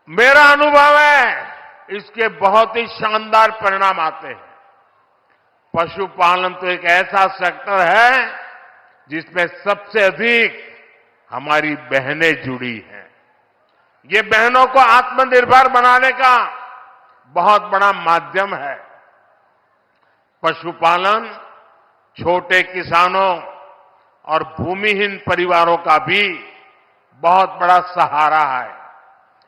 मेरा अनुभव है इसके बहुत ही शानदार परिणाम आते हैं। पशुपालन तो एक ऐसा सेक्टर है जिसमें सबसे अधिक हमारी बहनें जुड़ी हैं। ये बहनों को आत्मनिर्भर बनाने का बहुत बड़ा माध्यम है। पशुपालन छोटे किसानों और भूमिहीन परिवारों का भी बहुत बड़ा सहारा है।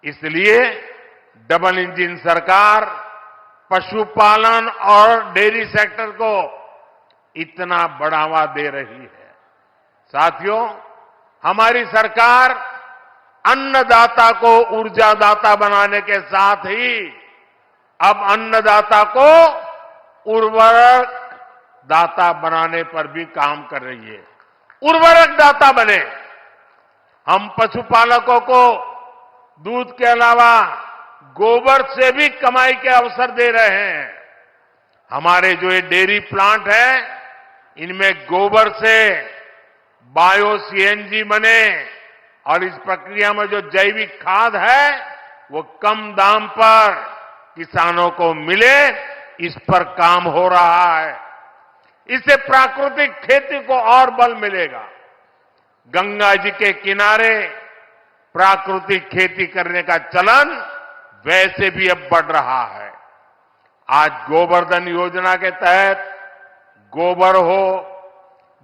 इसलिए डबल इंजन सरकार पशुपालन और डेयरी सेक्टर को इतना बढ़ावा दे रही है। साथियों, हमारी सरकार अन्नदाता को ऊर्जादाता बनाने के साथ ही अब अन्नदाता को उर्वरक दाता बनाने पर भी काम कर रही है। उर्वरक दाता बने। हम पशुपालकों को दूध के अलावा गोबर से भी कमाई के अवसर दे रहे हैं। हमारे जो ये डेयरी प्लांट है, इनमें गोबर से बायो सीएनजी बने और इस प्रक्रिया में जो जैविक खाद है वो कम दाम पर किसानों को मिले, इस पर काम हो रहा है। इससे प्राकृतिक खेती को और बल मिलेगा। गंगा जी के किनारे प्राकृतिक खेती करने का चलन वैसे भी अब बढ़ रहा है। आज गोवर्धन योजना के तहत गोबर हो,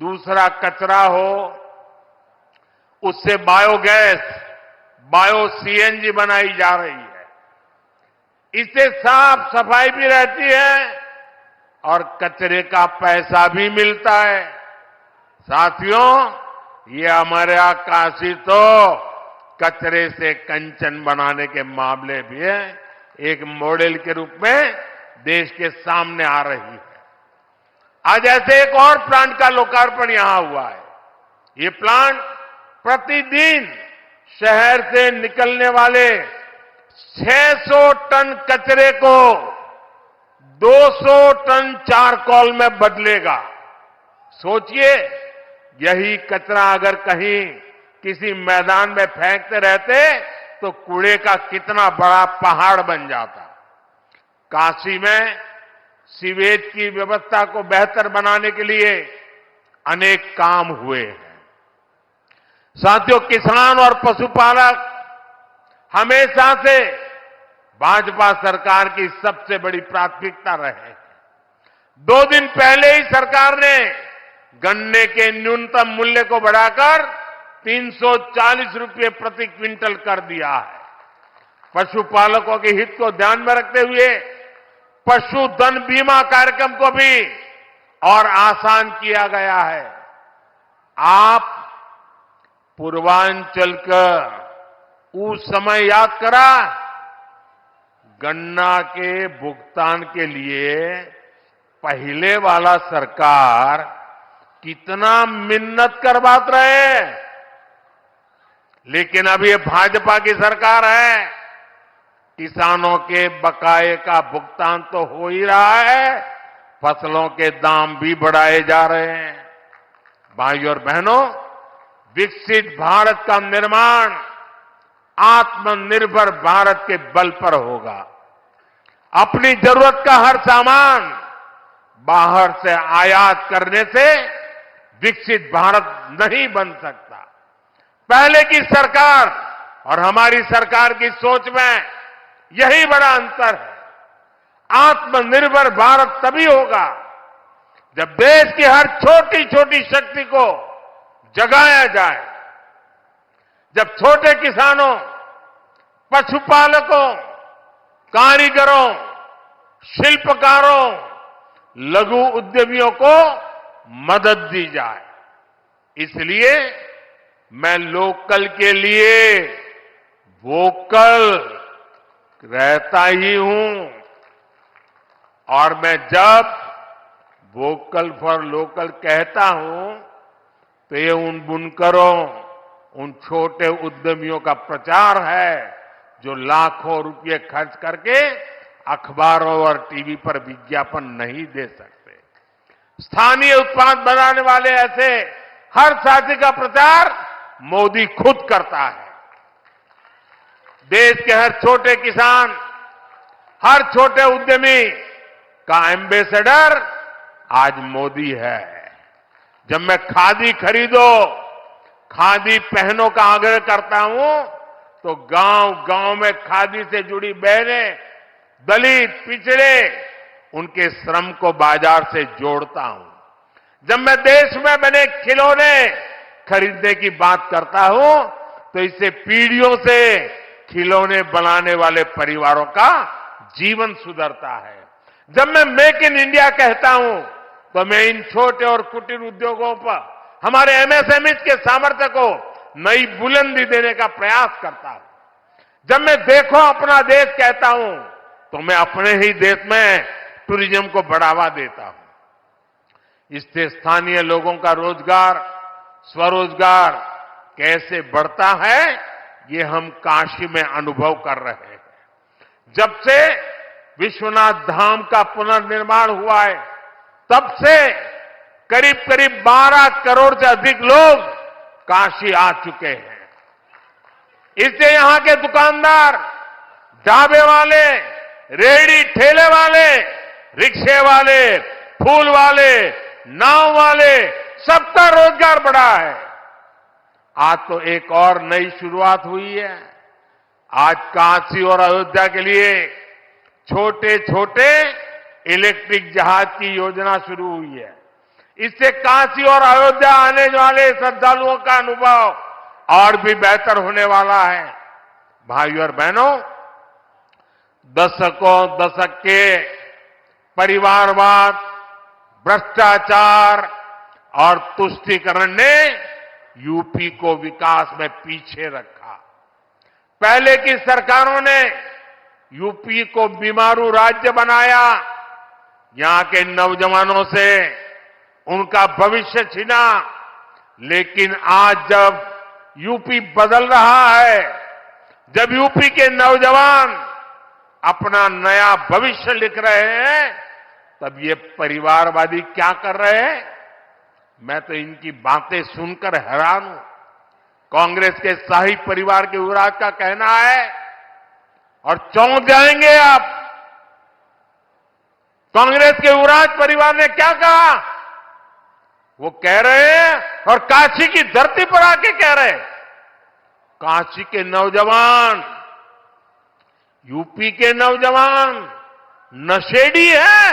दूसरा कचरा हो, उससे बायोगैस, बायो सीएनजी बनाई जा रही है। इससे साफ सफाई भी रहती है और कचरे का पैसा भी मिलता है। साथियों, ये हमारे काशी तो कचरे से कंचन बनाने के मामले भी है, एक मॉडल के रूप में देश के सामने आ रही है। आज ऐसे एक और प्लांट का लोकार्पण यहां हुआ है। ये प्लांट प्रतिदिन शहर से निकलने वाले 600 टन कचरे को 200 टन चारकोल में बदलेगा। सोचिए, यही कचरा अगर कहीं किसी मैदान में फेंकते रहते तो कूड़े का कितना बड़ा पहाड़ बन जाता। काशी में सीवेज की व्यवस्था को बेहतर बनाने के लिए अनेक काम हुए हैं। साथियों, किसान और पशुपालक हमेशा से भाजपा सरकार की सबसे बड़ी प्राथमिकता रहे हैं। 2 दिन पहले ही सरकार ने गन्ने के न्यूनतम मूल्य को बढ़ाकर 340 रुपये प्रति क्विंटल कर दिया है। पशुपालकों के हित को ध्यान में रखते हुए पशुधन बीमा कार्यक्रम को भी और आसान किया गया है। आप पूर्वांचल का उस समय याद करा, गन्ना के भुगतान के लिए पहले वाला सरकार कितना मिन्नत करवाते रहे, लेकिन अब ये भाजपा की सरकार है। किसानों के बकाये का भुगतान तो हो ही रहा है, फसलों के दाम भी बढ़ाए जा रहे हैं। भाइयों और बहनों, विकसित भारत का निर्माण आत्मनिर्भर भारत के बल पर होगा। अपनी जरूरत का हर सामान बाहर से आयात करने से विकसित भारत नहीं बन सकता। पहले की सरकार और हमारी सरकार की सोच में यही बड़ा अंतर है। आत्मनिर्भर भारत तभी होगा जब देश की हर छोटी छोटी शक्ति को जगाया जाए, जब छोटे किसानों, पशुपालकों, कारीगरों, शिल्पकारों, लघु उद्यमियों को मदद दी जाए। इसलिए मैं लोकल के लिए वोकल रहता ही हूं, और मैं जब वोकल फॉर लोकल कहता हूं तो ये उन बुनकरों, उन छोटे उद्यमियों का प्रचार है जो लाखों रुपए खर्च करके अखबारों और टीवी पर विज्ञापन नहीं दे सकते। स्थानीय उत्पाद बनाने वाले ऐसे हर साथी का प्रचार मोदी खुद करता है। देश के हर छोटे किसान, हर छोटे उद्यमी का एम्बेसडर आज मोदी है। जब मैं खादी खरीदो, खादी पहनो का आग्रह करता हूं, तो गांव गांव में खादी से जुड़ी बहनें, दलित, पिछड़े, उनके श्रम को बाजार से जोड़ता हूं। जब मैं देश में बने खिलौने खरीदने की बात करता हूं, तो इससे पीढ़ियों से खिलौने बनाने वाले परिवारों का जीवन सुधरता है। जब मैं मेक इन इंडिया कहता हूं, तो मैं इन छोटे और कुटीर उद्योगों पर, हमारे एमएसएमई के सामर्थ्य को नई बुलंदी देने का प्रयास करता हूं। जब मैं देखो अपना देश कहता हूं, तो मैं अपने ही देश में टूरिज्म को बढ़ावा देता हूं। इससे स्थानीय लोगों का रोजगार, स्वरोजगार कैसे बढ़ता है, ये हम काशी में अनुभव कर रहे हैं। जब से विश्वनाथ धाम का पुनर्निर्माण हुआ है, तब से करीब करीब 12 करोड़ से अधिक लोग काशी आ चुके हैं। इससे यहां के दुकानदार, ढाबे वाले, रेहड़ी ठेले वाले, रिक्शे वाले, फूल वाले, नाव वाले, सबका रोजगार बढ़ा है। आज तो एक और नई शुरुआत हुई है। आज काशी और अयोध्या के लिए छोटे छोटे इलेक्ट्रिक जहाज की योजना शुरू हुई है। इससे काशी और अयोध्या आने वाले श्रद्धालुओं का अनुभव और भी बेहतर होने वाला है। भाइयों और बहनों, दशक के परिवारवाद, भ्रष्टाचार और तुष्टीकरण ने यूपी को विकास में पीछे रखा। पहले की सरकारों ने यूपी को बीमारू राज्य बनाया, यहां के नौजवानों से उनका भविष्य छीना। लेकिन आज जब यूपी बदल रहा है, जब यूपी के नौजवान अपना नया भविष्य लिख रहे हैं, तब ये परिवारवादी क्या कर रहे हैं? मैं तो इनकी बातें सुनकर हैरान हूं। कांग्रेस के शाही परिवार के युवराज का कहना है, और चौंक जाएंगे आप, कांग्रेस के युवराज परिवार ने क्या कहा? वो कह रहे हैं, और काशी की धरती पर आके कह रहे हैं, काशी के नौजवान, यूपी के नौजवान नशेड़ी है।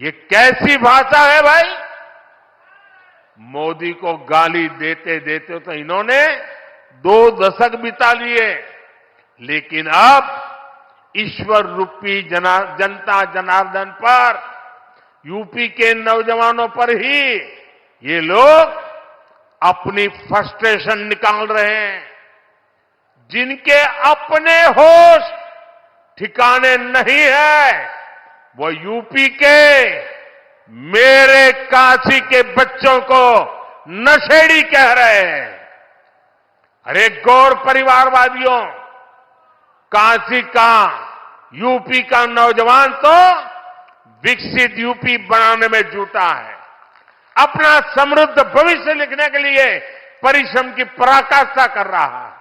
ये कैसी भाषा है भाई? मोदी को गाली देते देते तो इन्होंने 2 दशक बिता लिए, लेकिन अब ईश्वर रूपी जनता जनार्दन पर, यूपी के नौजवानों पर ही ये लोग अपनी फ्रस्ट्रेशन निकाल रहे हैं। जिनके अपने होश ठिकाने नहीं है, वो यूपी के मेरे काशी के बच्चों को नशेड़ी कह रहे हैं। अरे गौर परिवारवादियों, काशी का, यूपी का नौजवान तो विकसित यूपी बनाने में जुटा है। अपना समृद्ध भविष्य लिखने के लिए परिश्रम की पराकाष्ठा कर रहा है।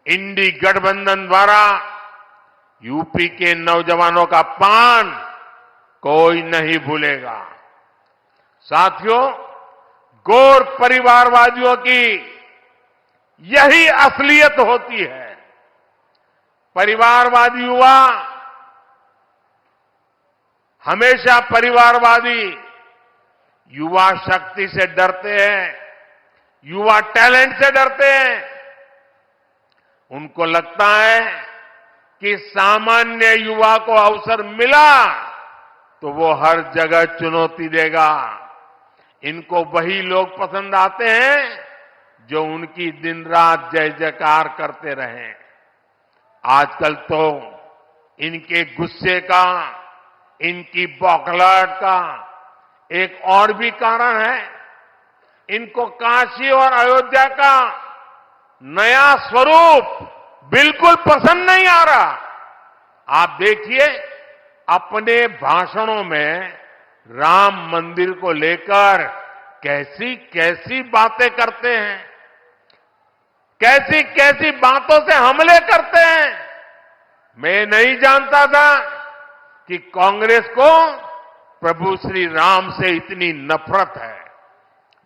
इंडी गठबंधन द्वारा यूपी के नौजवानों का पान कोई नहीं भूलेगा। साथियों, गौर परिवारवादियों की यही असलियत होती है। परिवारवादी युवा हमेशा परिवारवादी युवा शक्ति से डरते हैं, युवा टैलेंट से डरते हैं। उनको लगता है कि सामान्य युवा को अवसर मिला तो वो हर जगह चुनौती देगा। इनको वही लोग पसंद आते हैं जो उनकी दिन रात जय जयकार करते रहें। आजकल तो इनके गुस्से का, इनकी बौखलाहट का एक और भी कारण है। इनको काशी और अयोध्या का नया स्वरूप बिल्कुल पसंद नहीं आ रहा। आप देखिए, अपने भाषणों में राम मंदिर को लेकर कैसी कैसी बातें करते हैं। कैसी कैसी बातों से हमले करते हैं। मैं नहीं जानता था कि कांग्रेस को प्रभु श्री राम से इतनी नफरत है।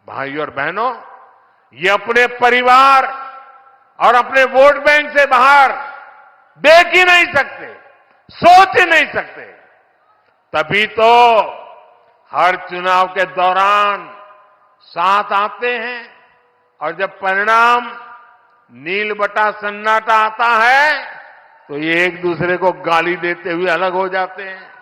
भाइयों और बहनों, ये अपने परिवार और अपने वोट बैंक से बाहर देख ही नहीं सकते, सोच ही नहीं सकते। तभी तो हर चुनाव के दौरान साथ आते हैं और जब परिणाम नील बटा सन्नाटा आता है तो ये एक दूसरे को गाली देते हुए अलग हो जाते हैं।